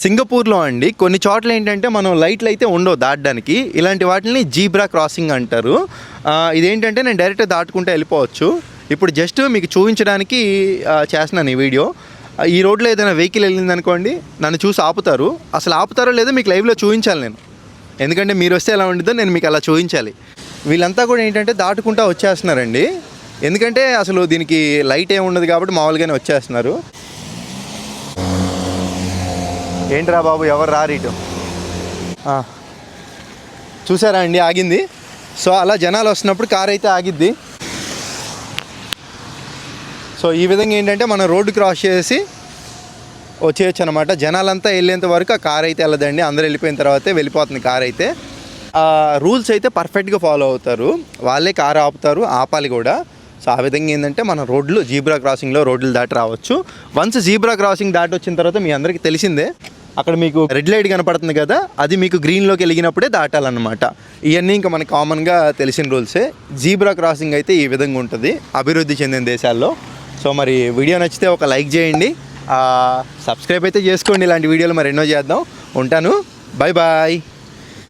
సింగపూర్లో అండి కొన్ని చోట్ల ఏంటంటే మనం లైట్లు అయితే ఉండవు దాటడానికి. ఇలాంటి వాటిని జీబ్రా క్రాసింగ్ అంటారు. ఇదేంటంటే నేను డైరెక్ట్గా దాటుకుంటే వెళ్ళిపోవచ్చు. ఇప్పుడు జస్ట్ మీకు చూపించడానికి చేస్తున్నాను ఈ వీడియో. ఈ రోడ్లో ఏదైనా వెహికల్ వెళ్ళింది అనుకోండి, నన్ను చూసి ఆపుతారు. అసలు ఆపుతారో లేదో మీకు లైవ్లో చూపించాలి నేను, ఎందుకంటే మీరు వస్తే ఎలా ఉంటుందో నేను మీకు అలా చూపించాలి. వీళ్ళంతా కూడా ఏంటంటే దాటుకుంటా వచ్చేస్తున్నారండి, ఎందుకంటే అసలు దీనికి లైట్ ఏమి ఉండదు కాబట్టి మామూలుగానే వచ్చేస్తున్నారు. ఏంట్రా బాబు ఎవరు రారీటు చూసారా అండి, ఆగింది. సో అలా జనాలు వస్తున్నప్పుడు కార్ అయితే ఆగిద్ది. సో ఈ విధంగా ఏంటంటే మనం రోడ్డు క్రాస్ చేసి వచ్చేయచ్చు అనమాట. జనాలంతా వెళ్ళేంత వరకు ఆ కార్ అయితే వెళ్ళదండి, అందరూ వెళ్ళిపోయిన తర్వాతే వెళ్ళిపోతుంది కార్ అయితే. రూల్స్ అయితే పర్ఫెక్ట్గా ఫాలో అవుతారు, వాళ్ళే కారు ఆపుతారు, ఆపాలి కూడా. సో ఆ విధంగా ఏంటంటే మన రోడ్లు జీబ్రా క్రాసింగ్లో రోడ్లు దాటి రావచ్చు. వన్స్ జీబ్రా క్రాసింగ్ దాటి వచ్చిన తర్వాత మీ అందరికీ తెలిసిందే, అక్కడ మీకు రెడ్ లైట్ కనపడుతుంది కదా, అది మీకు గ్రీన్లోకి వెలిగినప్పుడే దాటాలన్నమాట. ఇవన్నీ ఇంకా మనకి కామన్గా తెలిసిన రూల్సే. జీబ్రా క్రాసింగ్ అయితే ఈ విధంగా ఉంటుంది అభివృద్ధి చెందిన దేశాల్లో. సో మరి వీడియో నచ్చితే ఒక లైక్ చేయండి, సబ్స్క్రైబ్ అయితే చేసుకోండి. ఇలాంటి వీడియోలు మరి ఎన్నో చేద్దాం. ఉంటాను, బాయ్ బాయ్.